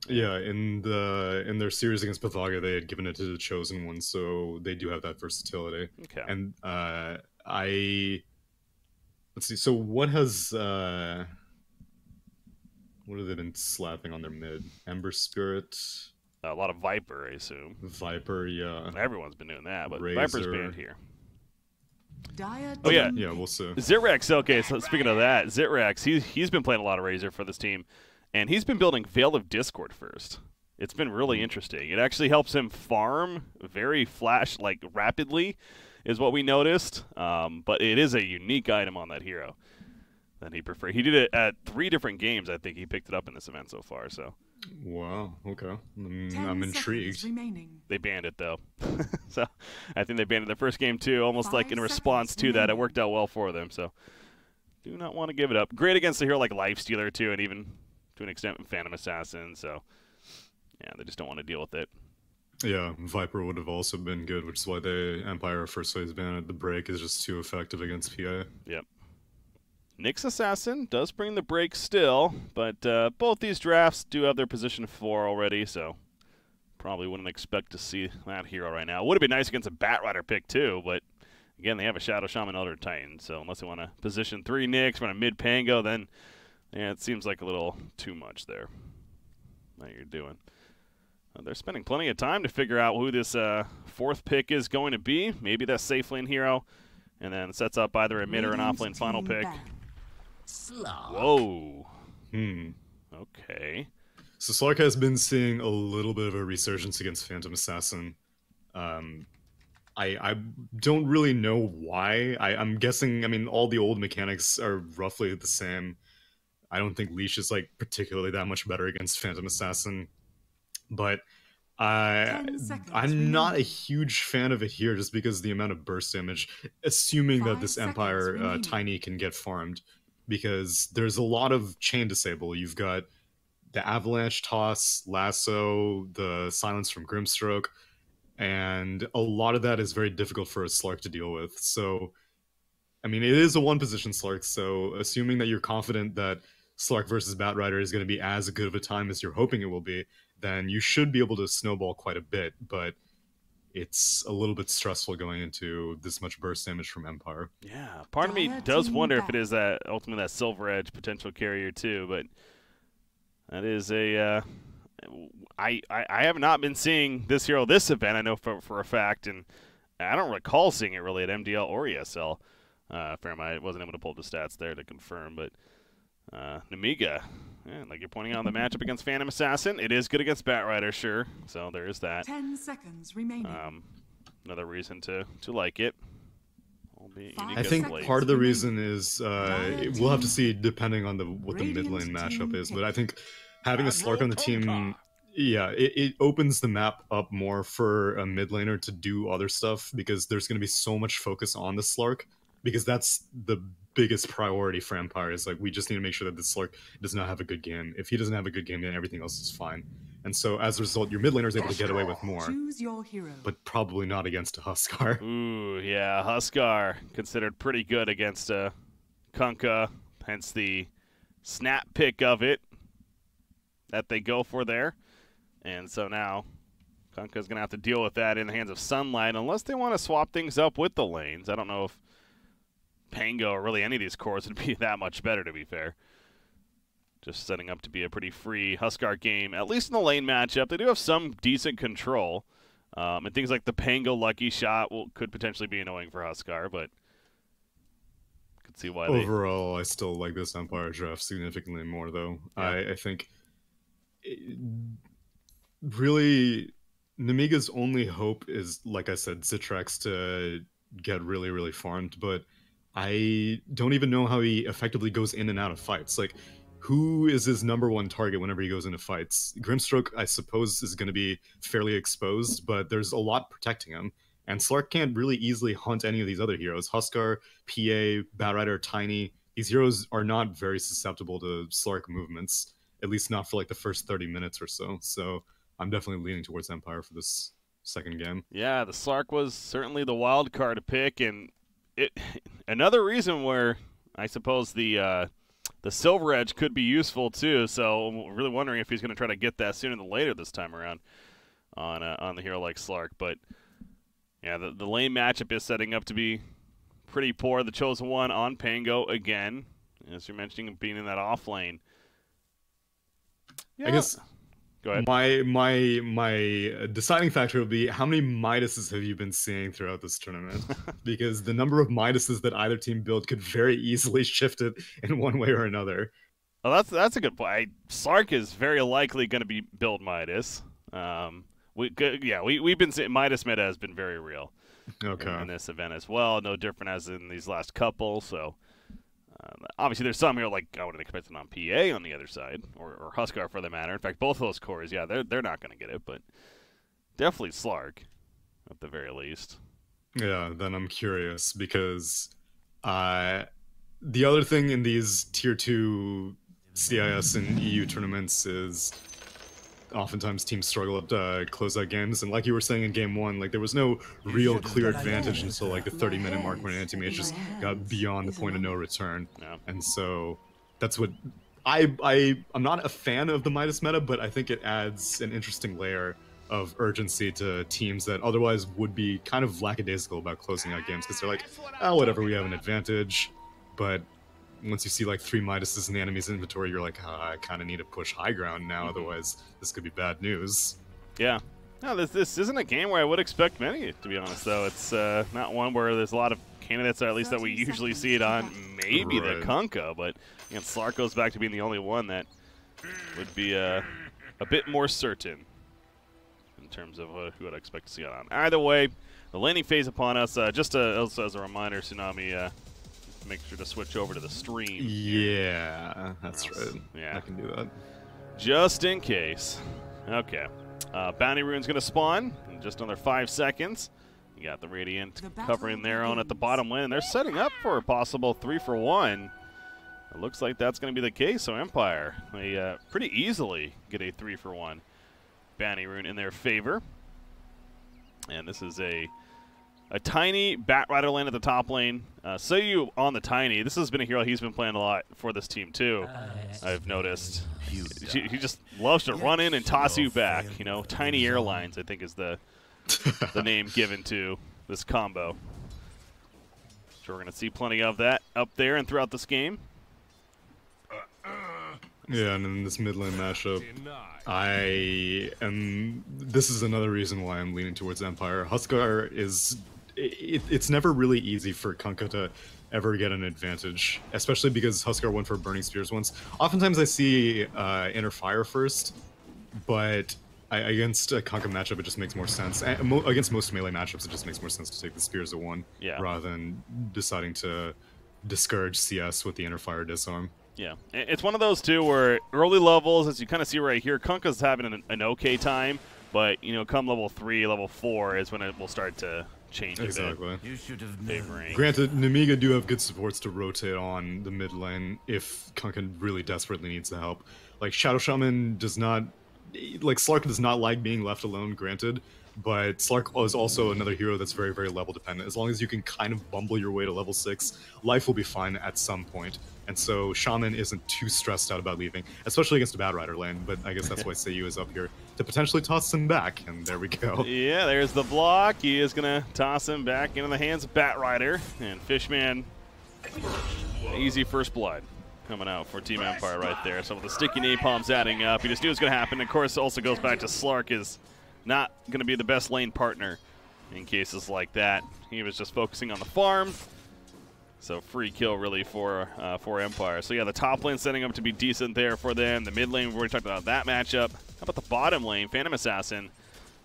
Yeah, in their series against Pathaga, they had given it to the Chosen One, so they do have that versatility. Okay. And let's see. So what have they been slapping on their mid? Ember Spirit, A lot of Viper, I assume. Viper, yeah, Everyone's been doing that, but Viper's banned Razor. here. Oh Okay, yeah, yeah, we'll see. Zitrex. Okay, so speaking of that, Zitrex, he's been playing a lot of Razor for this team, and he's been building Veil of Discord first. It's been really interesting. It actually helps him farm very rapidly, is what we noticed. But it is a unique item on that hero that he prefers. He did it at 3 different games. I think he picked it up in this event so far. So. Wow. Okay, I'm intrigued. They banned it though, so I think they banned it the first game too, almost like in response to that. It worked out well for them. So do not want to give it up. Great against a hero like Lifestealer too, and even to an extent Phantom Assassin. So yeah, they just don't want to deal with it. Yeah, Viper would have also been good, which is why the Empire first phase ban at the break is just too effective against PA. Yep. Nyx Assassin does bring the break still, but both these drafts do have their position 4 already, so probably wouldn't expect to see that hero right now. Would have been nice against a Batrider pick too, but again, they have a Shadow Shaman Elder Titan, so unless they want to position 3 Nyx, run a mid Pango, then yeah, it seems like a little too much there that you're doing. They're spending plenty of time to figure out who this 4th pick is going to be. Maybe that safe lane hero, and then sets up either a mid or an off lane final pick. Whoa. Okay. So Slark has been seeing a little bit of a resurgence against Phantom Assassin. I don't really know why. I'm guessing, I mean, all the old mechanics are roughly the same. I don't think Leash is like particularly that much better against Phantom Assassin. But I'm not a huge fan of it here just because of the amount of burst damage, assuming that this Empire Tiny can get farmed. Because there's a lot of chain disable. You've got the Avalanche Toss, Lasso, the Silence from Grimstroke, and a lot of that is very difficult for a Slark to deal with. So, I mean, it is a one-position Slark, so assuming that you're confident that Slark versus Batrider is going to be as good of a time as you're hoping it will be, then you should be able to snowball quite a bit, but it's a little bit stressful going into this much burst damage from Empire. Yeah, part of me does wonder if it is that ultimately that Silver Edge potential carrier too, but that is a I have not been seeing this hero this event. I know for a fact, and I don't recall seeing it really at MDL or ESL. I wasn't able to pull the stats there to confirm, but Nemiga, yeah, like you're pointing out the matchup against Phantom Assassin, it is good against Batrider, sure. So there is that. 10 seconds remaining. Another reason to like it. I think part of the reason is we'll have to see depending on what the mid lane matchup is, but I think having a Slark on the team, yeah, it opens the map up more for a mid laner to do other stuff because there's going to be so much focus on the Slark because that's the biggest priority for Empire is like we just need to make sure that the Slark does not have a good game. If he doesn't have a good game, then everything else is fine. And so as a result, your mid laner is able to get away with more. Choose your hero. But probably not against a Huskar. Ooh, yeah, Huskar considered pretty good against Kunkka, hence the snap pick of it that they go for there. And so now Kunkka's going to have to deal with that in the hands of Sunlight unless they want to swap things up with the lanes. I don't know if Pango or really any of these cores would be that much better, to be fair. Just setting up to be a pretty free Huskar game, at least in the lane matchup. They do have some decent control. And things like the Pango Lucky Shot could potentially be annoying for Huskar, but I could see why overall, I still like this Empire draft significantly more, though. Yeah. I think really Nemiga's only hope is, like I said, Zitrex to get really, really farmed, but I don't even know how he effectively goes in and out of fights. Like, who is his #1 target whenever he goes into fights? Grimstroke, I suppose, is going to be fairly exposed, but there's a lot protecting him. And Slark can't really easily hunt any of these other heroes. Huskar, PA, Batrider, Tiny, these heroes are not very susceptible to Slark movements, at least not for like the first 30 minutes or so. So I'm definitely leaning towards Empire for this second game. Yeah, the Slark was certainly the wild card to pick, and another reason where I suppose the The Silver Edge could be useful too, so I'm really wondering if he's going to try to get that sooner than later this time around on the hero like Slark. But yeah, the lane matchup is setting up to be pretty poor. The Chosen One on Pango again, as you're mentioning, being in that off lane. Yeah. I guess go ahead. My deciding factor would be how many Midases have you been seeing throughout this tournament? Because the number of Midases that either team build could very easily shift it in one way or another. Well, that's a good point. Slark is very likely going to be build Midas. We've been seeing Midas meta has been very real. Okay. In this event as well, no different as in these last couple. So obviously there's some here like I wouldn't expect it on PA on the other side, or Huskar for the matter. In fact, both of those cores, yeah, they're not going to get it, but definitely Slark at the very least. Yeah, then I'm curious because the other thing in these tier 2 CIS and EU tournaments is oftentimes teams struggle to close out games, and like you were saying in game 1, like there was no real clear advantage until like the 30-minute mark when anti-mage just got beyond the point of no return. Yeah. And so that's what I'm not a fan of the Midas meta, but I think it adds an interesting layer of urgency to teams that otherwise would be kind of lackadaisical about closing out games because they're like, oh, whatever, we have an advantage. But once you see like 3 Midases in the enemy's inventory, you're like, I kind of need to push high ground now, otherwise this could be bad news. Yeah. No, this isn't a game where I would expect many, to be honest, though. It's not one where there's a lot of candidates, or at least that we usually see it on. Maybe the Kunkka, but again, Slark goes back to being the only one that would be a bit more certain in terms of who I'd expect to see it on. Either way, the laning phase upon us. Just also as a reminder, Tsunami, make sure to switch over to the stream. Yeah, that's right. Yeah, I can do that. Just in case. Okay. Bounty Rune's going to spawn in just another 5 seconds. You got the Radiant covering their own at the bottom lane. They're setting up for a possible 3-for-1. It looks like that's going to be the case, so Empire, they pretty easily get a 3-for-1 Bounty Rune in their favor. And this is a tiny Batrider lane at the top lane. ToW on the tiny. This has been a hero he's been playing a lot for this team too. I've noticed. He just loves to run in and toss you back. You know, Tiny Airlines, I think, is the name given to this combo. So we're going to see plenty of that up there and throughout this game. Yeah, and in this mid lane mashup, this is another reason why I'm leaning towards Empire. Huskar is, it's never really easy for Kunkka to ever get an advantage, especially because Huskar went for Burning Spears once. Oftentimes I see Inner Fire first, but against a Kunkka matchup it just makes more sense. Against most melee matchups it just makes more sense to take the Spears at 1, rather than deciding to discourage CS with the Inner Fire disarm. Yeah, it's one of those two where early levels, as you kind of see right here, Kunkka's having an okay time, but you know, come level 3, level 4 is when it will start to change. Exactly. You should have known. Granted, Nemiga do have good supports to rotate on the mid lane if Kunkka really desperately needs the help. Like Shadow Shaman does not, like Slark does not like being left alone. Granted. But Slark is also another hero that's very, very level dependent. As long as you can kind of bumble your way to level 6, life will be fine at some point. And so Shaman isn't too stressed out about leaving, especially against a Batrider lane. But I guess that's why ToW is up here to potentially toss him back. And there we go. Yeah, there's the block. He is going to toss him back into the hands of Batrider. And Fishman, easy first blood coming out for Team Empire right there. So with the sticky napalms adding up, he just knew it was going to happen. Of course, it also goes back to Slark is not going to be the best lane partner in cases like that. He was just focusing on the farm. So free kill really for Empire. So yeah, the top lane setting up to be decent there for them. The mid lane, we already talked about that matchup. How about the bottom lane? Phantom Assassin,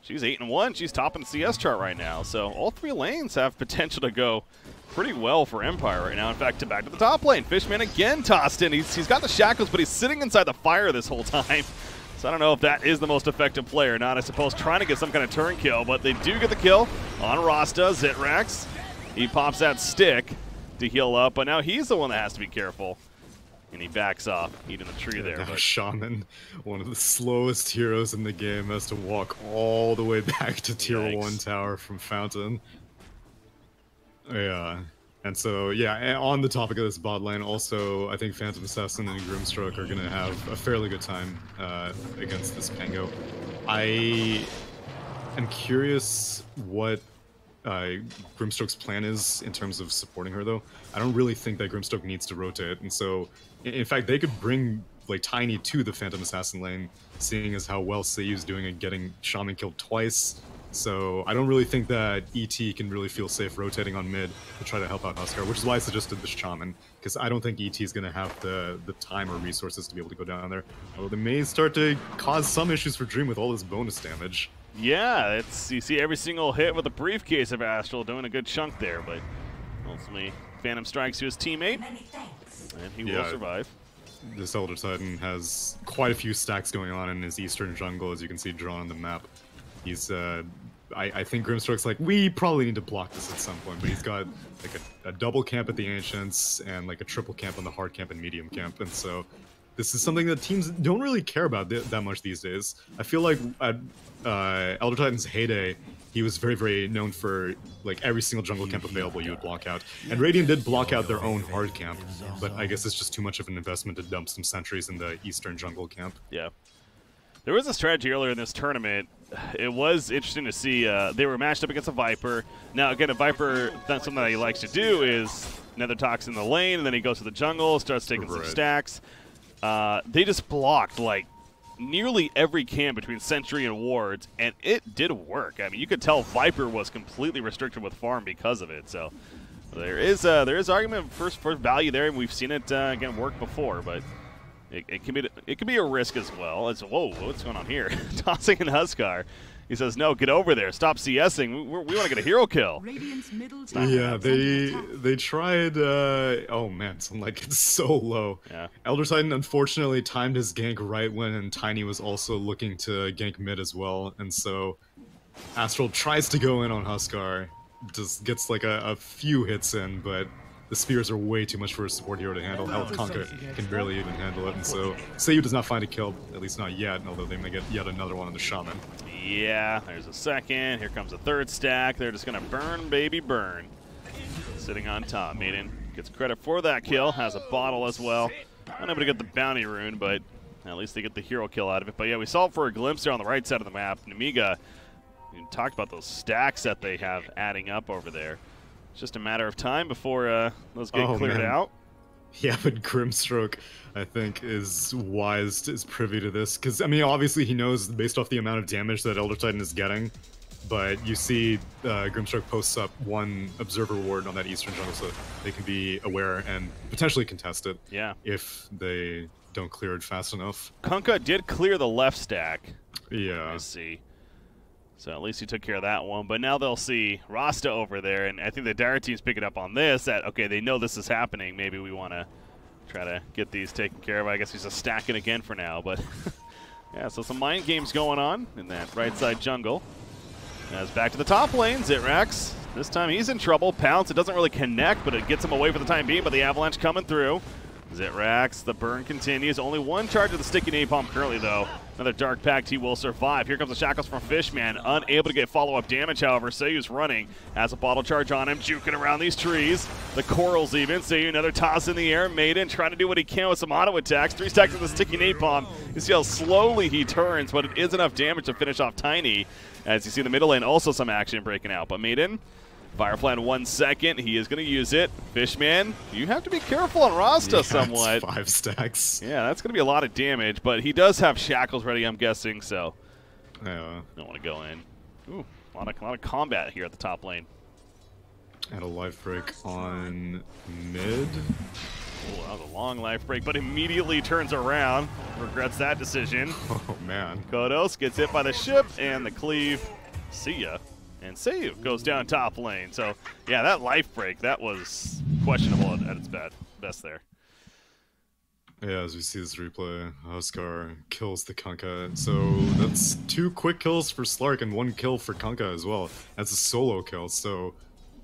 she's 8-1. She's topping the CS chart right now. So all 3 lanes have potential to go pretty well for Empire right now. In fact, back to the top lane. Fishman again tossed in. He's got the shackles, but he's sitting inside the fire this whole time. So I don't know if that is the most effective play or not. I suppose trying to get some kind of turn kill, but they do get the kill on Rasta. Zitrax, he pops that stick to heal up, but now he's the one that has to be careful. And he backs off, eating the tree there. But Shaman, one of the slowest heroes in the game, has to walk all the way back to tier 1 tower from Fountain. Yeah. And so, yeah, and on the topic of this bot lane, also, I think Phantom Assassin and Grimstroke are going to have a fairly good time against this Pango. I am curious what Grimstroke's plan is in terms of supporting her, though. I don't really think that Grimstroke needs to rotate, and so, in fact, they could bring like Tiny to the Phantom Assassin lane, seeing as how well Seiyu's doing at getting Shaman killed twice. So I don't really think that ET can really feel safe rotating on mid to try to help out Huskar, which is why I suggested the Shaman, because I don't think ET is going to have the time or resources to be able to go down there. Although they may start to cause some issues for Dream with all this bonus damage. Yeah, you see every single hit with a briefcase of Astral doing a good chunk there, but ultimately Phantom strikes to his teammate, and he will survive. This Elder Titan has quite a few stacks going on in his eastern jungle, as you can see drawn on the map. He's, I think Grimstroke's like, we probably need to block this at some point, but he's got like a double camp at the Ancients and like a triple camp on the hard camp and medium camp, and so this is something that teams don't really care about that much these days. I feel like at Elder Titan's heyday, he was very, very known for like every single jungle camp available you would block out. And Radiant did block out their own hard camp, but I guess it's just too much of an investment to dump some sentries in the eastern jungle camp. Yeah. There was a strategy earlier in this tournament. It was interesting to see. They were matched up against a Viper. Now, again, a Viper, that's something that he likes to do is Nether Tox in the lane, and then he goes to the jungle, starts taking some stacks. They just blocked, like, nearly every camp between Sentry and Wards, and it did work. I mean, you could tell Viper was completely restricted with farm because of it. So there is argument for value there, and we've seen it again work before. But it can be a risk as well. It's whoa, what's going on here? Tossing in Huskar. He says, no, get over there. Stop CSing. We want to get a hero kill. Yeah, they tried. Oh, man, Sunlight gets so low. Yeah. Elder Titan, unfortunately, timed his gank right when Tiny was also looking to gank mid as well. And so Astral tries to go in on Huskar. Just gets like a few hits in, but the spears are way too much for a support hero to handle. Health Conker can barely even handle it. And so Seiyu does not find a kill, at least not yet, although they may get yet another one on the Shaman. Yeah, there's a second. Here comes a third stack. They're just going to burn, baby, burn. Sitting on top. Maiden gets credit for that kill. Has a bottle as well. Not able to get the bounty rune, but at least they get the hero kill out of it. But yeah, we saw it for a glimpse there on the right side of the map. Nemiga, we talked about those stacks that they have adding up over there. It's just a matter of time before those get cleared out. Yeah, but Grimstroke, I think, is privy to this. Because, I mean, obviously he knows based off the amount of damage that Elder Titan is getting. But you see Grimstroke posts up one Observer Ward on that eastern jungle so they can be aware and potentially contest it. Yeah. If they don't clear it fast enough. Kunkka did clear the left stack. Yeah. I see. So at least he took care of that one. But now they'll see Rasta over there, and I think the Dire team's picking up on this, that, okay, they know this is happening. Maybe we want to try to get these taken care of. I guess he's just stacking again for now. But, yeah, so some mind games going on in that right side jungle. As back to the top lane, Zitrax. This time he's in trouble. Pounce, it doesn't really connect, but it gets him away for the time being. But the Avalanche coming through. Zitrax, the burn continues. Only one charge of the sticky napalm currently, though. Another Dark Pact, he will survive. Here comes the Shackles from Fishman. Unable to get follow-up damage, however. Seiyu's running. Has a bottle charge on him, juking around these trees. The corals even. Seiyu, another toss in the air. Maiden trying to do what he can with some auto attacks. 3 stacks of the sticky napalm. You see how slowly he turns, but it is enough damage to finish off Tiny. As you see in the middle lane, also some action breaking out. But Maiden, Firefly in 1 second. He is going to use it. Fishman, you have to be careful on Rasta somewhat. 5 stacks. Yeah, that's going to be a lot of damage, but he does have Shackles ready, I'm guessing, so don't want to go in. Ooh, a lot of combat here at the top lane. And a life break on mid. Oh, that was a long life break, but immediately turns around. Regrets that decision. Oh, man. Kodos gets hit by the ship, and the cleave. See ya. And Seiyu goes down top lane. So, yeah, that life break, that was questionable at its best there. Yeah, as we see this replay, Huskar kills the Kunkka. So that's 2 quick kills for Slark and 1 kill for Kunkka as well. That's a solo kill. So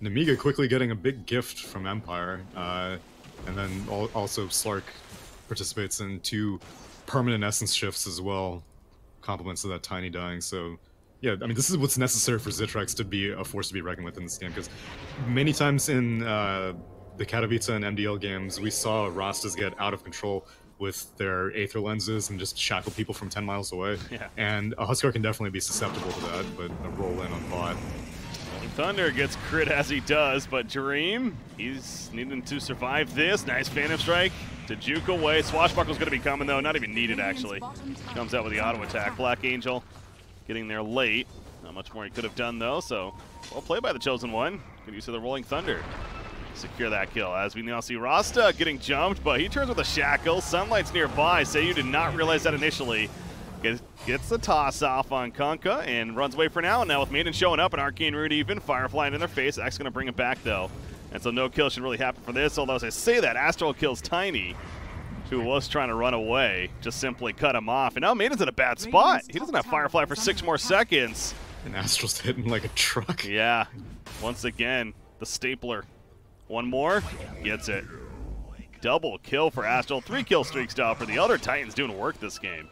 Nemiga quickly getting a big gift from Empire. And then also Slark participates in 2 permanent essence shifts as well. Compliments to that Tiny dying. So Yeah, I mean, this is what's necessary for Zitrex to be a force to be reckoned with in this game, because many times in the Katowice and MDL games, we saw Rastas get out of control with their Aether lenses and just shackle people from 10 miles away. Yeah. And a Huskar can definitely be susceptible to that, but a roll in on bot. Thunder gets crit as he does, but Dream, he's needing to survive this. Nice Phantom Strike to juke away. Swashbuckle's going to be coming, though. Not even needed, actually. Comes out with the auto attack. Black Angel getting there late. Not much more he could have done, though, so well played by the Chosen One. Good use of the Rolling Thunder. Secure that kill, as we now see Rasta getting jumped, but he turns with a shackle. Sunlight's nearby. Seiyu did not realize that initially. Gets the toss off on Kunkka and runs away for now. And now with Maiden showing up and Arcane Root even, Fire flying in their face. X going to bring him back, though. And so no kill should really happen for this, although as I say that, Astral kills Tiny, who was trying to run away, just simply cut him off. And now Maiden's in a bad spot. He doesn't have Firefly for 6 more seconds. And Astral's hitting like a truck. Yeah, once again, the stapler. One more, gets it. Double kill for Astral, 3 kill streaks down for the other Titans doing work this game.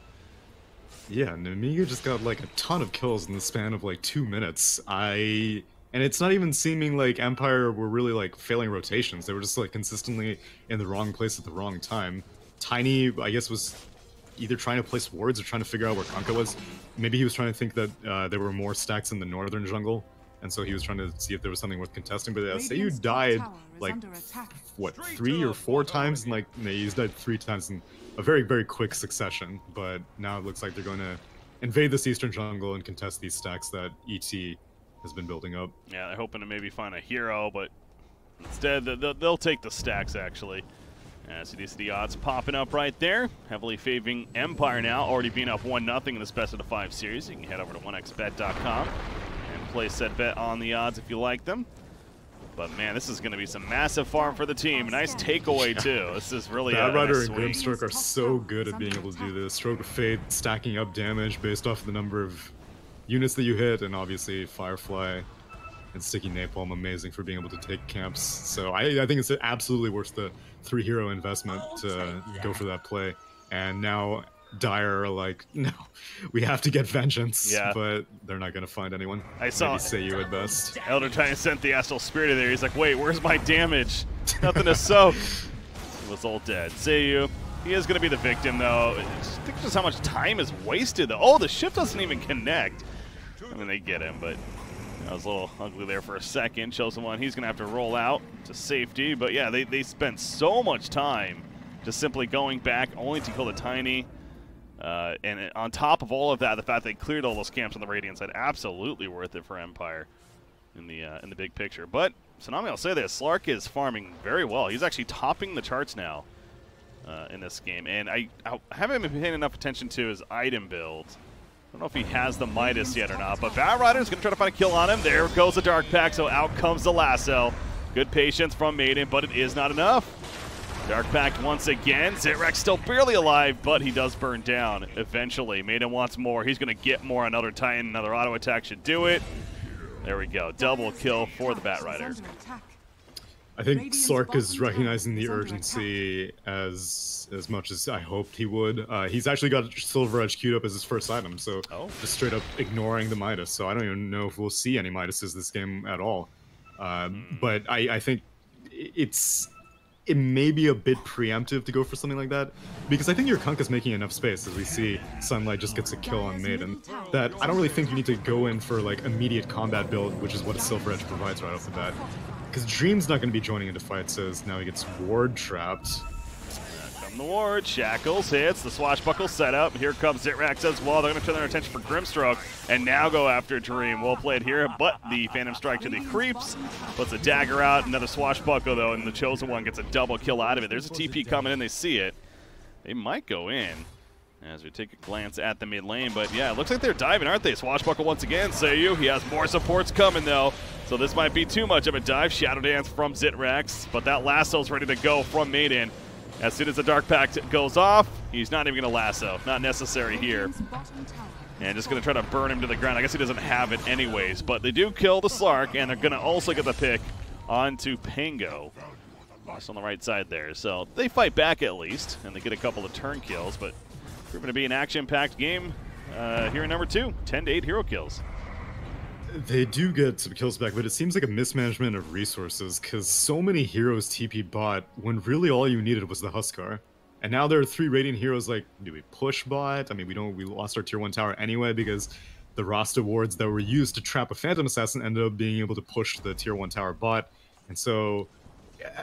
Yeah, Nemiga just got like a ton of kills in the span of like 2 minutes. And it's not even seeming like Empire were really like failing rotations. They were just like consistently in the wrong place at the wrong time. Tiny, I guess, was either trying to place wards or trying to figure out where Kunkka was. Maybe he was trying to think that there were more stacks in the northern jungle, and so he was trying to see if there was something worth contesting. But Seiyu died like, what, 3 or 4 times? And like, no, he's died 3 times in a very, very quick succession. But now it looks like they're going to invade this eastern jungle and contest these stacks that ET has been building up. Yeah, they're hoping to maybe find a hero, but instead they'll take the stacks, actually. As you see the odds popping up right there, heavily favoring Empire now, already being up 1-0 in this best of the 5 series. You can head over to 1xbet.com and place said bet on the odds if you like them. But man, this is going to be some massive farm for the team. Nice takeaway too. This is really Bad Rider nice and Grimstroke are so good at being able to do this. Stroke of Fate, stacking up damage based off of the number of units that you hit, and obviously Firefly and Sticky Napalm, amazing for being able to take camps. So I think it's absolutely worth the 3 hero investment to go for that play. And now Dire are like, no, we have to get vengeance. Yeah. But they're not going to find anyone. I saw Maybe Seiyu at best. Elder Titan sent the Astral Spirit in there. He's like, wait, where's my damage? Nothing to soak. He was all dead. Seiyu, he is going to be the victim, though. Think just how much time is wasted, though. Oh, the ship doesn't even connect. I mean, they get him, but that was a little ugly there for a second. Chosen One, he's going to have to roll out to safety. But yeah, they spent so much time just simply going back only to kill the Tiny. And on top of all of that, the fact they cleared all those camps on the Radiant side, absolutely worth it for Empire in the big picture. But Tsunami, I'll say this, Slark is farming very well. He's actually topping the charts now in this game. And I haven't been paying enough attention to his item build. I don't know if he has the Midas yet or not, but Bat Rider's going to try to find a kill on him. There goes the Dark Pack, so out comes the lasso. Good patience from Maiden, but it is not enough. Dark Pact once again. Zitrex still barely alive, but he does burn down eventually. Maiden wants more. He's going to get more. Another Titan, another auto attack should do it. There we go. Double kill for the Bat Rider. I think Slark is recognizing the urgency as much as I hoped he would. He's actually got Silver Edge queued up as his first item, so just straight up ignoring the Midas. So I don't even know if we'll see any Midases this game at all. But I think it may be a bit preemptive to go for something like that, because I think your Kunkka's making enough space, as we see Sunlight just gets a kill on Maiden, that I don't really think you need to go in for like immediate combat build, which is what a Silver Edge provides right off the bat. Because Dream's not going to be joining into fights, as now he gets ward trapped. Come the ward, Shackles hits, the swashbuckle setup. Here comes Zitrex as well. They're going to turn their attention for Grimstroke and now go after Dream. Well played here, but the Phantom Strike to the creeps. Puts a dagger out, another swashbuckle though, and the Chosen One gets a double kill out of it. There's a TP coming in, they see it. They might go in as we take a glance at the mid lane, but yeah, it looks like they're diving, aren't they? Swashbuckle once again, Seiyu. He has more supports coming though, so this might be too much of a dive. Shadow Dance from Zitrex, but that lasso's ready to go from Maiden. As soon as the Dark Pact goes off, he's not even going to lasso. Not necessary here. And just going to try to burn him to the ground. I guess he doesn't have it anyways, but they do kill the Slark, and they're going to also get the pick onto Pango. Lost on the right side there. So they fight back at least, and they get a couple of turn kills, but proving to be an action-packed game here in number 2. 10 to 8 hero kills. They do get some kills back, but it seems like a mismanagement of resources, because so many heroes TP bot when really all you needed was the Huskar. And now there are 3 Radiant heroes, like, do we push bot? I mean, we lost our tier 1 tower anyway, because the Rasta wards that were used to trap a Phantom Assassin ended up being able to push the tier 1 tower bot. And so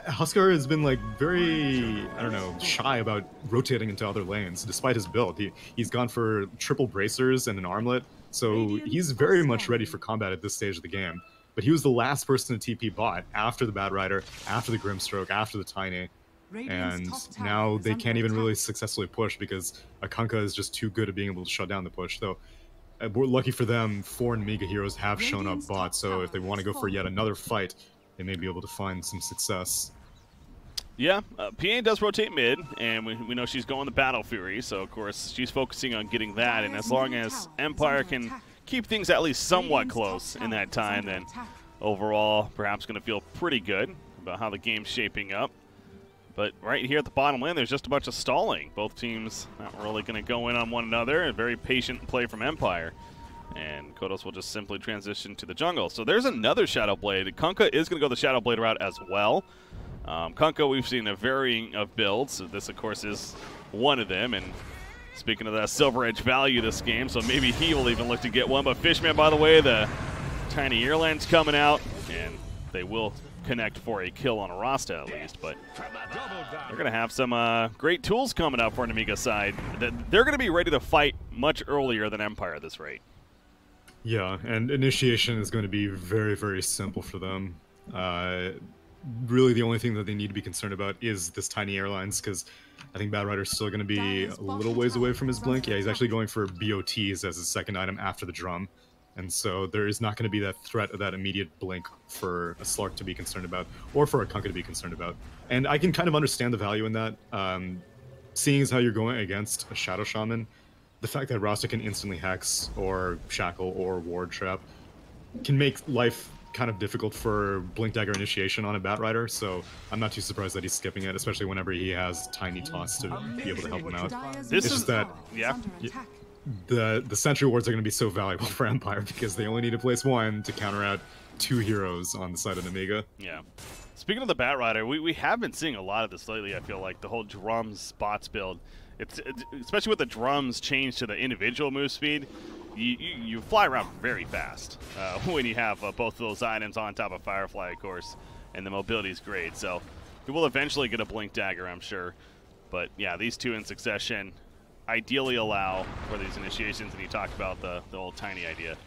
Huskar has been, like, very, I don't know, shy about rotating into other lanes, despite his build. He's gone for triple bracers and an armlet, so he's very much ready for combat at this stage of the game. But he was the last person to TP bot after the Bad Rider, after the Grimstroke, after the Tiny. And now they can't even really successfully push because Akanka is just too good at being able to shut down the push. So we're lucky for them, 4 Nemiga heroes have shown up bot, so if they want to go for yet another fight, they may be able to find some success. Yeah, PA does rotate mid, and we know she's going the Battle Fury, so of course she's focusing on getting that, and as long as Empire can keep things at least somewhat close in that time, then overall perhaps going to feel pretty good about how the game's shaping up. But right here at the bottom lane, there's just a bunch of stalling. Both teams not really going to go in on one another. A very patient play from Empire. And Kodos will just simply transition to the jungle. So there's another Shadow Blade. Kunkka is going to go the Shadow Blade route as well. Kunkka, we've seen a varying of builds. So this, of course, is one of them. And speaking of that Silver Edge value this game, so maybe he will even look to get one. But Fishman, by the way, the Tiny Earland's coming out. And they will connect for a kill on a Rasta at least, but they're going to have some great tools coming out for Nemiga's side. They're going to be ready to fight much earlier than Empire at this rate. Yeah, and initiation is going to be very, very simple for them. Really the only thing that they need to be concerned about is this Tiny Airlines, because I think Bad Rider's still going to be a little ways away from his blink. Yeah, he's actually going for BOTs as his second item after the drum. And so there is not going to be that threat of that immediate blink for a Slark to be concerned about, or for a Kunkka to be concerned about. And I can kind of understand the value in that. Seeing as how you're going against a Shadow Shaman, the fact that Rasta can instantly Hex, or Shackle, or Ward Trap can make life kind of difficult for Blink Dagger initiation on a Bat Rider, so I'm not too surprised that he's skipping it, especially whenever he has Tiny Toss to be able to help him out. This is just that... Yeah. The Sentry Wards are going to be so valuable for Empire because they only need to place 1 to counter out 2 heroes on the side of Nemiga. Yeah. Speaking of the Bat Rider, we have been seeing a lot of this lately, I feel like. The whole drums bots build. It's especially with the drums change to the individual move speed, you fly around very fast when you have both of those items on top of Firefly, of course, and the mobility is great. So we will eventually get a Blink Dagger, I'm sure. But yeah, these 2 in succession ideally allow for these initiations, and you talked about the old Tiny idea,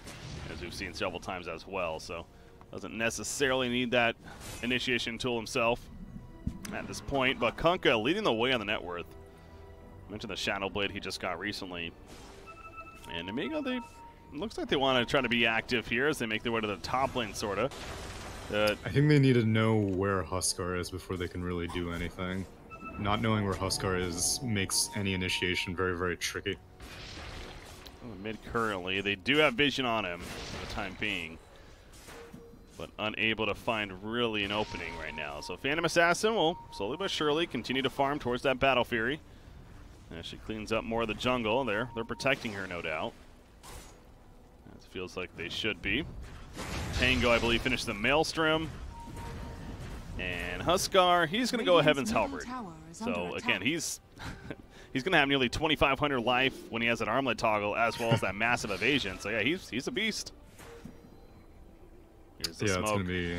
as we've seen several times as well. So doesn't necessarily need that initiation tool himself at this point, but Kunkka leading the way on the net worth. I mentioned the Shadow Blade he just got recently, and Nemiga, looks like they want to try to be active here as they make their way to the top lane, sort of. I think they need to know where Huskar is before they can really do anything. Not knowing where Huskar is makes any initiation very, very tricky. Mid currently, they do have vision on him for the time being, but unable to find really an opening right now. So Phantom Assassin will slowly but surely continue to farm towards that Battle Fury. As she cleans up more of the jungle, they're protecting her, no doubt. It feels like they should be. Tango, I believe, finished the Maelstrom. And Huskar, he's going to go a Heaven's Halberd. So again, he's he's going to have nearly 2,500 life when he has an armlet toggle, as well as that massive evasion. So yeah, he's a beast. Here's the smoke. It's going to be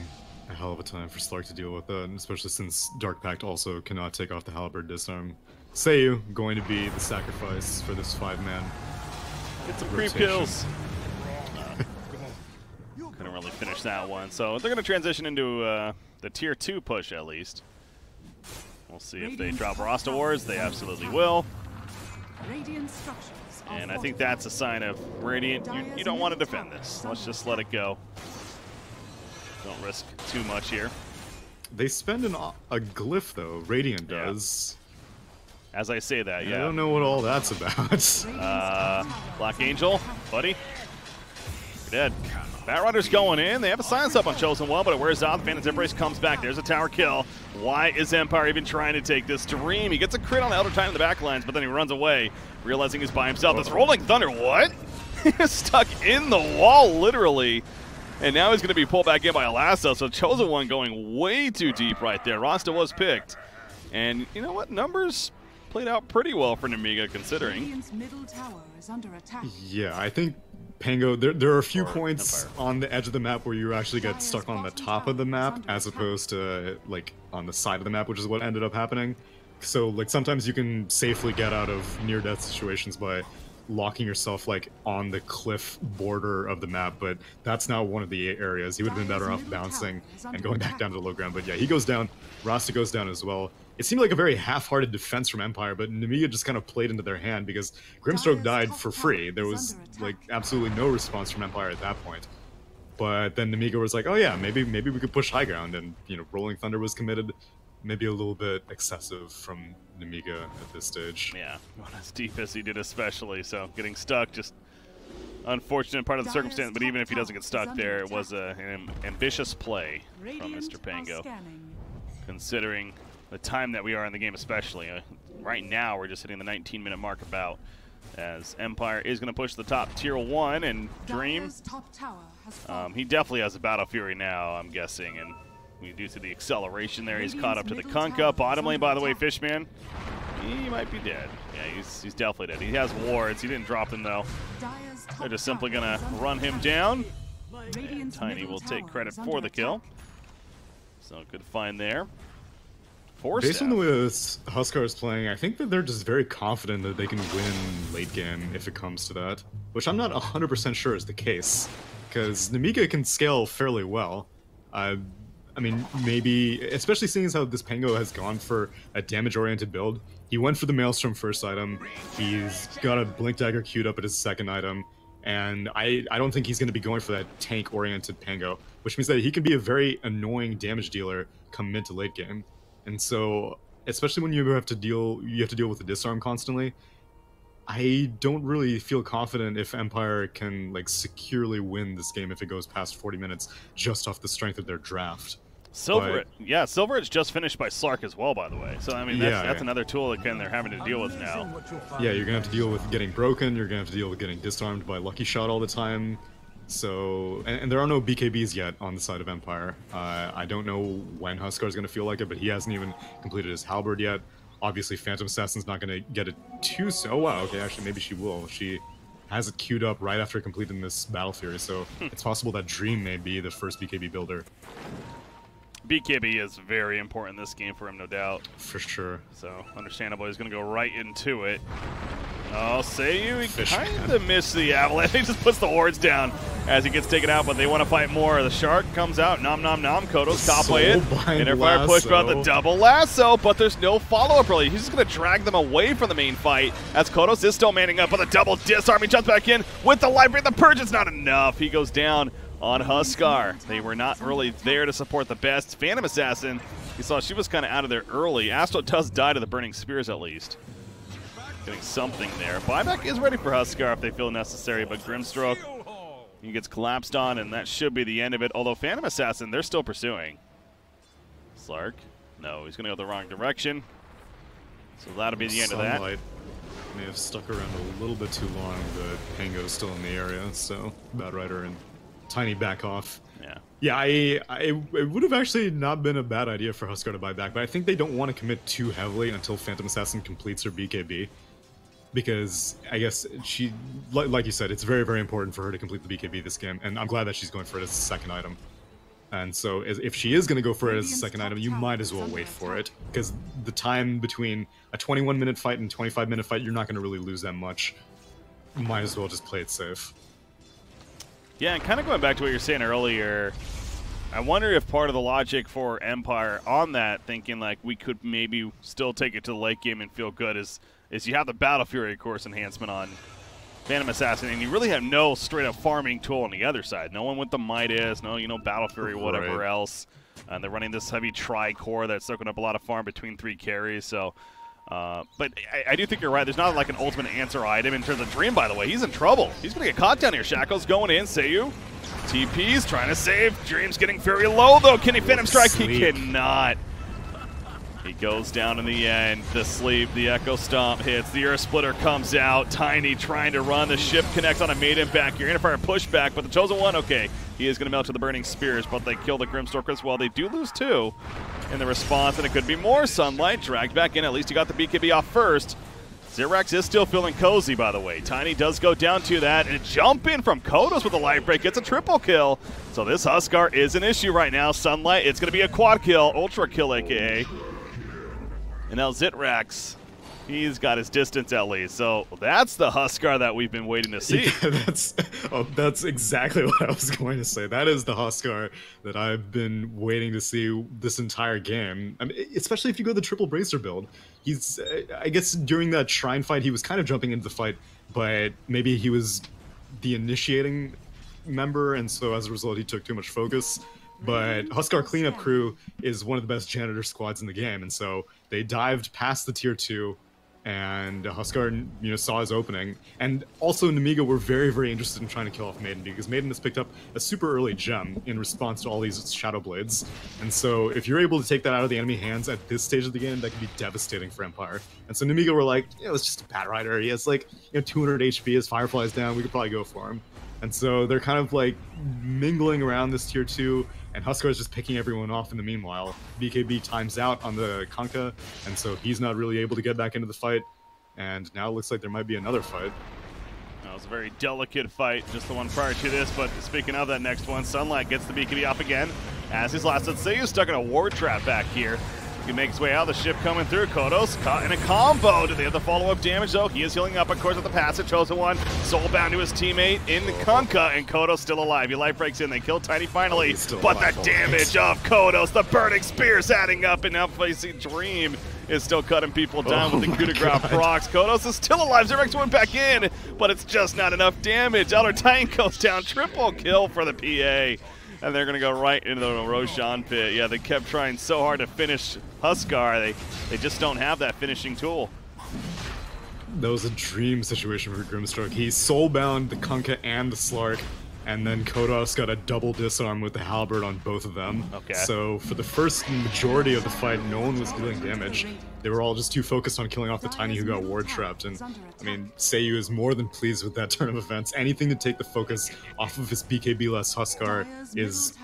a hell of a time for Slark to deal with that, especially since Dark Pact also cannot take off the Halberd disarm. Seiyu going to be the sacrifice for this 5-man. Get some creep kills. Couldn't really finish that one. So they're going to transition into the tier 2 push at least. We'll see if they drop Rasta Wars. They absolutely will. And I think that's a sign of Radiant. You don't want to defend this. Let's just let it go. Don't risk too much here. They spend a glyph though. Radiant does. As I say that, yeah. I don't know what all that's about. Black Angel, buddy. You're dead. Bat Rider's going in. They have a silence up on Chosen Well, but it wears out. Phantom's Embrace comes back. There's a tower kill. Why is Empire even trying to take this Dream? He gets a crit on the Elder Titan in the back lines, but then he runs away, realizing he's by himself. This Rolling Thunder, what? He's stuck in the wall, literally. And now he's going to be pulled back in by a lasso. So Chosen One going way too deep right there. Rasta was picked. And you know what? Numbers played out pretty well for Nemiga considering. Yeah, I think Pango, there are a few points on the edge of the map where you actually get stuck on the top of the map as opposed to like on the side of the map, which is what ended up happening. So like sometimes you can safely get out of near-death situations by locking yourself like on the cliff border of the map, but that's not one of the areas. He would have been better off bouncing and going back down to the low ground. But yeah, he goes down. Rasta goes down as well. It seemed like a very half-hearted defense from Empire, but Nemiga just kind of played into their hand because Grimstroke died for free. There was like absolutely no response from Empire at that point. But then Nemiga was like, oh yeah, maybe we could push high ground, and you know, Rolling Thunder was committed. Maybe a little bit excessive from Nemiga at this stage. Yeah, not as deep as he did especially, so getting stuck, just unfortunate part of the circumstance, but even if he doesn't get stuck there, it was an ambitious play from Mr. Pango, considering the time that we are in the game especially. Right now, we're just hitting the 19-minute mark about, as Empire is going to push the top tier 1, and Dream, he definitely has a Battle Fury now, I'm guessing, and we do see the acceleration there. He's caught up to the Kunkka. Bottom lane, by the way, Fishman, he might be dead. Yeah, he's definitely dead. He has wards. He didn't drop them, though. They're just simply going to run him down. And Tiny will take credit for the kill. So good find there. Based on the way this Huskar is playing, I think that they're just very confident that they can win late game if it comes to that, which I'm not 100% sure is the case, because Nemiga can scale fairly well. I mean, maybe, especially seeing as how this Pango has gone for a damage-oriented build. He went for the Maelstrom first item, he's got a Blink Dagger queued up at his second item, and I don't think he's going to be going for that tank-oriented Pango, which means that he can be a very annoying damage dealer come mid to late game. And so, especially when you have to deal with the disarm constantly, I don't really feel confident if Empire can like securely win this game if it goes past 40 minutes just off the strength of their draft. Silver, yeah, Silver is just finished by Slark as well, by the way. So I mean, that's another tool that they're having to deal with now. Yeah, you're gonna have to deal with getting broken. You're gonna have to deal with getting disarmed by Lucky Shot all the time. So, and there are no BKBs yet on the side of Empire. I don't know when Huskar is gonna feel like it, but he hasn't even completed his halberd yet. Obviously, Phantom Assassin's not gonna get it too soon. Oh wow, okay, actually maybe she will. She has it queued up right after completing this Battle Fury, so it's possible that Dream may be the first BKB builder. BKB is very important in this game for him, no doubt. For sure. So, understandable, he's going to go right into it. Oh, Seiyu, he kind of missed the avalanche. He just puts the wards down as he gets taken out, but they want to fight more. The Shark comes out, nom nom nom, Koto's top play it. Interfire push about the double lasso, but there's no follow-up really. He's just going to drag them away from the main fight as Kotos is still manning up with a double disarm. He jumps back in with the light break. The purge is not enough. He goes down on Huskar. They were not really there to support the best. Phantom Assassin, you saw she was kind of out of there early. Astro does die to the Burning Spears at least. Getting something there. Buyback is ready for Huskar if they feel necessary, but Grimstroke, he gets collapsed on, and that should be the end of it. Although Phantom Assassin, they're still pursuing. Slark, no, he's going to go the wrong direction. So that'll be the end of that. May have stuck around a little bit too long, but Pango's still in the area, so Bad Rider and Tiny back off. Yeah, it would have actually not been a bad idea for Huskar to buy back, but I think they don't want to commit too heavily until Phantom Assassin completes her BKB. Because I guess she, like you said, it's very, very important for her to complete the BKB this game, and I'm glad that she's going for it as a second item. And so if she is going to go for it as a second item, you might as well wait for it, because the time between a 21-minute fight and a 25-minute fight, you're not going to really lose that much. You might as well just play it safe. Yeah, and kind of going back to what you were saying earlier, I wonder if part of the logic for Empire on that, thinking like we could maybe still take it to the late game and feel good, is you have the Battle Fury course enhancement on Phantom Assassin, and you really have no straight-up farming tool on the other side. No one with the Midas, no, Battle Fury, whatever else. And they're running this heavy tri-core that's soaking up a lot of farm between 3 carries, so... but I do think you're right. There's not like an ultimate answer item in terms of Dream, by the way. He's in trouble. He's going to get caught down here. Shackles going in. Seiyu. TP's trying to save. Dream's getting very low, though. Can he Phantom Strike? He cannot. He goes down in the end. The sleep, the Echo Stomp hits. The Earth Splitter comes out. Tiny trying to run. The ship connects on a Maiden back here. Gonna fire a pushback, but the Chosen One, okay. He is gonna melt to the Burning Spears, but they kill the Grimstork as well. They do lose 2 in the response, and it could be more Sunlight. Dragged back in. At least he got the BKB off first. Xerax is still feeling cozy, by the way. Tiny does go down to that, and a jump in from Kodos with a light break. Gets a triple kill. So this Huskar is an issue right now. Sunlight, it's gonna be a quad kill. Ultra kill, AKA. And now Xerax, he's got his distance at least. So that's the Huskar that we've been waiting to see. Yeah, that's exactly what I was going to say. That is the Huskar that I've been waiting to see this entire game. I mean, especially if you go the triple bracer build. He's, I guess during that Shrine fight, he was kind of jumping into the fight, but maybe he was the initiating member, and so as a result, he took too much focus. But Huskar Cleanup Crew is one of the best janitor squads in the game, and so they dived past the tier 2, and Huskar, saw his opening. And also Nemiga were very, very interested in trying to kill off Maiden, because Maiden has picked up a super early gem in response to all these Shadow Blades. And so if you're able to take that out of the enemy hands at this stage of the game, that can be devastating for Empire. And so Nemiga were like, it's just a Bat Rider. He has 200 HP, his Firefly's down, we could probably go for him. And so they're kind of mingling around this tier 2, and Huskar is just picking everyone off in the meanwhile. BKB times out on the Kanka, and so he's not really able to get back into the fight. And now it looks like there might be another fight. That was a very delicate fight, just the one prior to this, but speaking of that next one, Sunlight gets the BKB off again. As his last, let's say he's stuck in a ward trap back here. He makes his way out, the ship coming through. Kodos caught in a combo. Do they have the follow-up damage, though? He is healing up, of course, with the passive. Chosen One, soulbound to his teammate in the Kunkka, and Kodos still alive. He life breaks in. They kill Tiny finally, but the damage of Kodos, the burning spears adding up, and now facing Dream is still cutting people down with the coup de grace procs. Kodos is still alive. Xerax went back in, but it's just not enough damage. Outer Titan goes down. Triple kill for the PA. And they're going to go right into the Roshan pit. Yeah, they kept trying so hard to finish Huskar. They just don't have that finishing tool. That was a dream situation for Grimstork. He soulbound the Kunkka and the Slark, and then Kodos got a double disarm with the halberd on both of them. Okay. So for the first majority of the fight, no one was dealing damage. They were all just too focused on killing off the Tiny who got ward trapped. And I mean, Seiyu is more than pleased with that turn of events. Anything to take the focus off of his BKB-less Huskar is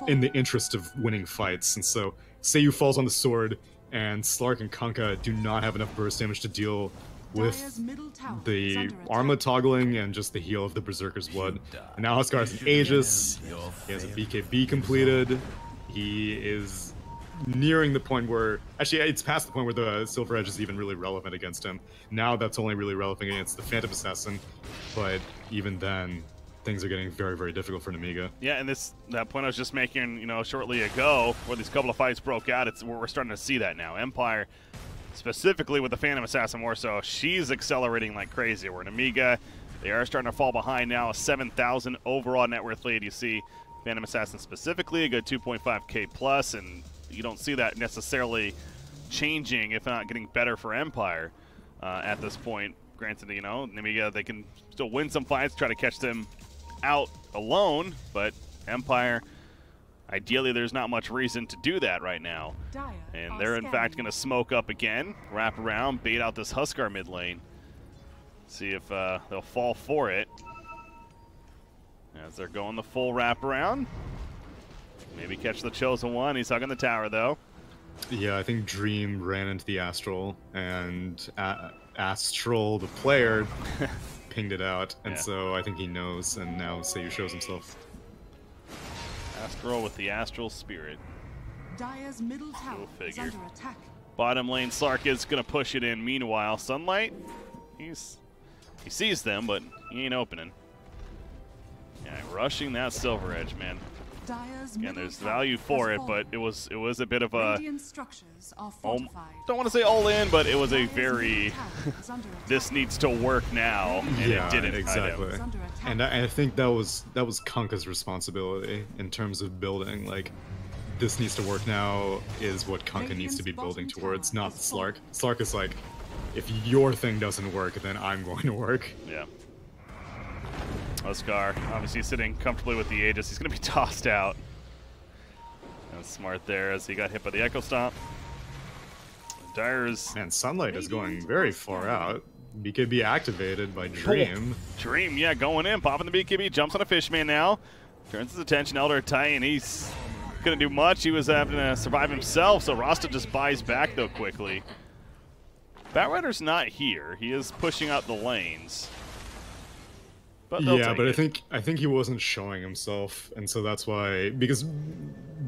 in the interest of winning fights. And so Seiyu falls on the sword, and Slark and Kunkka do not have enough burst damage to deal with the Arma toggling and just the heal of the Berserker's Blood. And now Huskar has an Aegis, he has a BKB completed, he is nearing the point where, actually it's past the point where the Silver Edge is even really relevant against him. Now that's only really relevant against the Phantom Assassin, but even then, things are getting very, very difficult for Nemiga. Yeah, and that point I was just making, shortly ago, where these couple of fights broke out, we're starting to see that now. Empire, specifically with the Phantom Assassin more so, she's accelerating like crazy. Where Nemiga, they are starting to fall behind now. A 7,000 overall net worth lead. You see Phantom Assassin specifically, a good 2.5k plus, and you don't see that necessarily changing, if not getting better for Empire at this point. Granted, Nemiga, they can still win some fights, try to catch them out alone, but Empire, ideally there's not much reason to do that right now. And they're in fact going to smoke up again, wrap around, bait out this Huskar mid lane. See if they'll fall for it. As they're going the full wrap around. Maybe catch the Chosen One. He's hugging the tower though. Yeah, I think Dream ran into the Astral, and Astral, the player, pinged it out, and so I think he knows, and now Seiyu shows himself. Astral with the Astral Spirit. Dire's middle tower is under attack. Bottom lane, Slark is going to push it in. Meanwhile, Sunlight, he sees them, but he ain't opening. Yeah, rushing that Silver Edge, man. Again, there's value for it, but it was a bit of a, don't want to say all in, but it was a very this needs to work now, and it didn't. Exactly. And I think that was Kunkka's responsibility in terms of building. Like, this needs to work now is what Kunkka needs to be building towards, not Slark. Slark is like, if your thing doesn't work, then I'm going to work. Yeah. Huskar, obviously sitting comfortably with the Aegis. He's going to be tossed out. That's smart there as he got hit by the Echo Stomp. Dyer's... Man, Sunlight is going very far out. BKB activated by Dream. Dream, yeah, going in, popping the BKB, jumps on a Fishman now. Turns his attention, Elder Titan, he's couldn't do much. He was having to survive himself, so Rasta just buys back, though, quickly. Batrider's not here. He is pushing out the lanes. But yeah, but I think he wasn't showing himself, and so that's why, because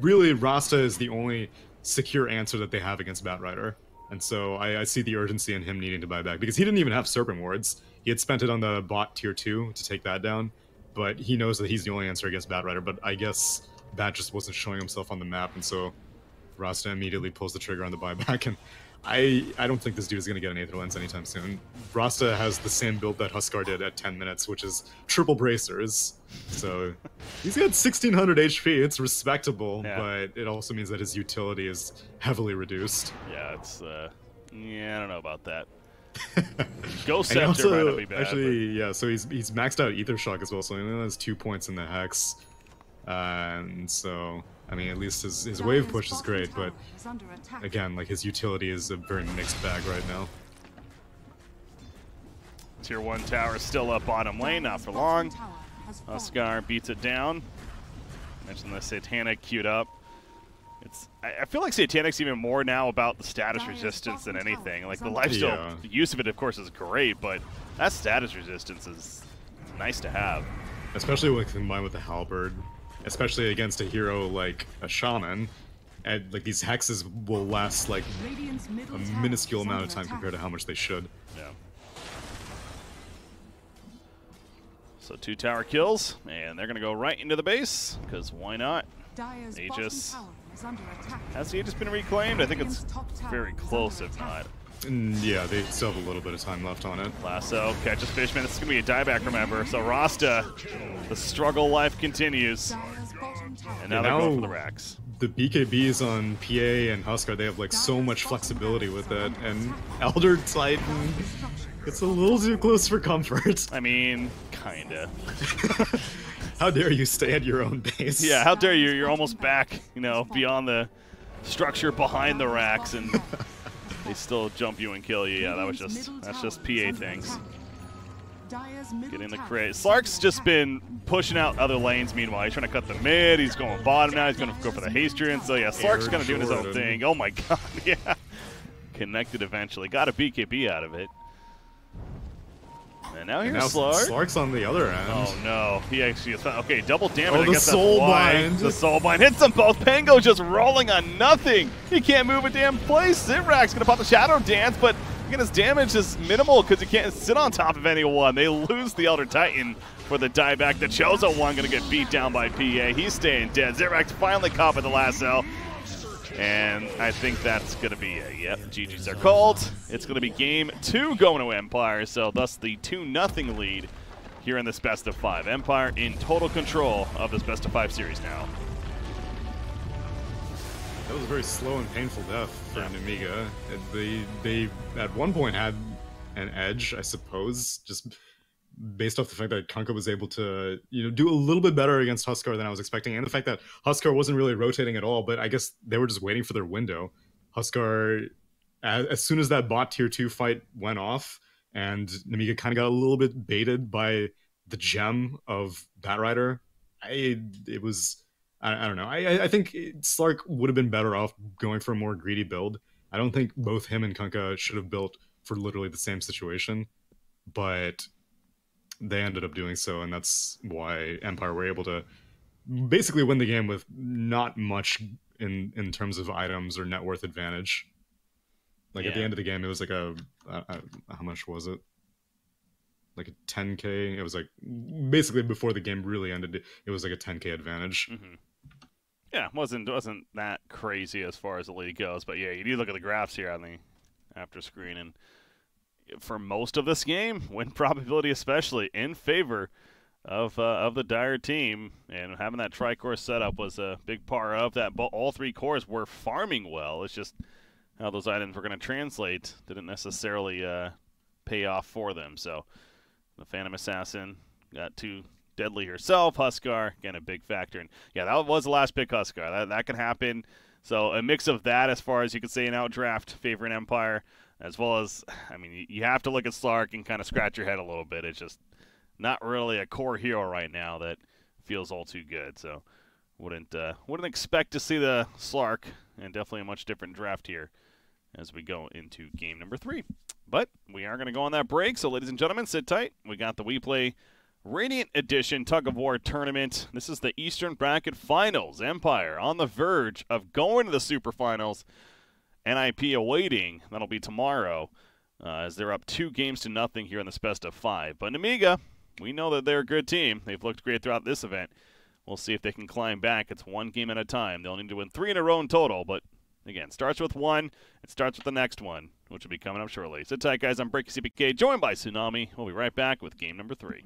really Rasta is the only secure answer that they have against Batrider. And so I see the urgency in him needing to buy back, because he didn't even have Serpent Wards. He had spent it on the bot tier 2 to take that down, but he knows that he's the only answer against Batrider, but I guess Bat just wasn't showing himself on the map, and so Rasta immediately pulls the trigger on the buyback, and I don't think this dude is going to get an Aether Lens anytime soon. Rasta has the same build that Huskar did at 10 minutes, which is triple bracers. So he's got 1600 HP. It's respectable, but it also means that his utility is heavily reduced. Yeah, it's yeah, I don't know about that. Ghost Scepter might not be bad. Actually, yeah, so he's maxed out Ether Shock as well, so he only has 2 points in the Hex. And so, I mean, at least his wave push is great, but again, like, his utility is a very mixed bag right now. Tier 1 tower still up bottom lane, not for long. Huskar beats it down. Mentioned the Satanic queued up. I feel like Satanic's even more now about the status resistance than anything. Like, the lifesteal, the use of it, of course, is great, but that status resistance is nice to have. Especially when combined with the Halberd. Especially against a hero like a Shaman, and like these hexes will last like a minuscule amount of time compared to how much they should. Yeah. So 2 tower kills, and they're gonna go right into the base, because why not? Aegis. Has the Aegis been reclaimed? I think it's very close, if not. Yeah, they still have a little bit of time left on it. Lasso catches Fishman. This is going to be a dieback, remember. So Rasta, the struggle life continues. And now they're going for the racks. The BKBs on PA and Huskar, they have like so much flexibility with it. And Elder Titan, it's a little too close for comfort. I mean, kinda. How dare you stay at your own base? Yeah, how dare you? You're almost back, you know, beyond the structure behind the racks, and they still jump you and kill you. Yeah, that's just PA things. Getting the crit. Slark's just been pushing out other lanes meanwhile. He's trying to cut the mid. He's going bottom now. He's going to go for the Hastrian. So, yeah, Slark's kind of doing his own thing. Oh, my God. Yeah. Connected eventually. Got a BKB out of it. And now here's Slark. Slark's on the other end. Oh, no. He actually is. Okay, double damage. Oh, the soul bind. The soul bind hits them both. Pango just rolling on nothing. He can't move a damn place. Zitrak's going to pop the Shadow Dance, but again, his damage is minimal because he can't sit on top of anyone. They lose the Elder Titan for the dieback. The Chozo one going to get beat down by PA. He's staying dead. Zitrak's finally caught by the lasso. And I think that's going to be it. Yep, GG's are called. It's going to be game 2 going to Empire, so thus the 2-0 lead here in this best of 5. Empire in total control of this best of 5 series now. That was a very slow and painful death for Nemiga. They at one point had an edge, I suppose, just based off the fact that Kunkka was able to, do a little bit better against Huskar than I was expecting, and the fact that Huskar wasn't really rotating at all, but I guess they were just waiting for their window. Huskar, as soon as that bot tier 2 fight went off, and Nemiga kind of got a little bit baited by the gem of Batrider, I don't know. I think Slark would have been better off going for a more greedy build. I don't think both him and Kunkka should have built for literally the same situation, but they ended up doing so, and that's why Empire were able to basically win the game with not much in terms of items or net worth advantage. Like, at the end of the game, it was like how much was it? Like a 10k. It was like basically before the game really ended, it was like a 10k advantage. Mm-hmm. Yeah, wasn't that crazy as far as the league goes, but yeah, you do look at the graphs here on the after screen, and for most of this game, win probability especially in favor of the Dire team, and having that tri-core setup was a big part of that. But all 3 cores were farming well. It's just how those items were going to translate didn't necessarily pay off for them. So the Phantom Assassin got too deadly herself. Huskar, again, a big factor. And yeah, that was the last pick, Huskar. That can happen. So a mix of that, as far as you could say, an outdraft favoring Empire, as well as, I mean, you have to look at Slark and kind of scratch your head a little bit. It's just not really a core hero right now that feels all too good. So wouldn't expect to see the Slark, and definitely a much different draft here as we go into game number 3. But we are going to go on that break, so ladies and gentlemen, sit tight. We got the WePlay Radiant Edition Tug of War Tournament. This is the Eastern Bracket Finals. Empire on the verge of going to the Super Finals. NIP awaiting. That'll be tomorrow, as they're up 2-0 here in this best of 5. But Nemiga, we know that they're a good team. They've looked great throughout this event. We'll see if they can climb back. It's 1 game at a time. They'll need to win 3 in a row in total, but again, starts with 1. It starts with the next one, which will be coming up shortly. Sit tight, guys. I'm Breaky CPK, joined by Tsunami. We'll be right back with game number 3.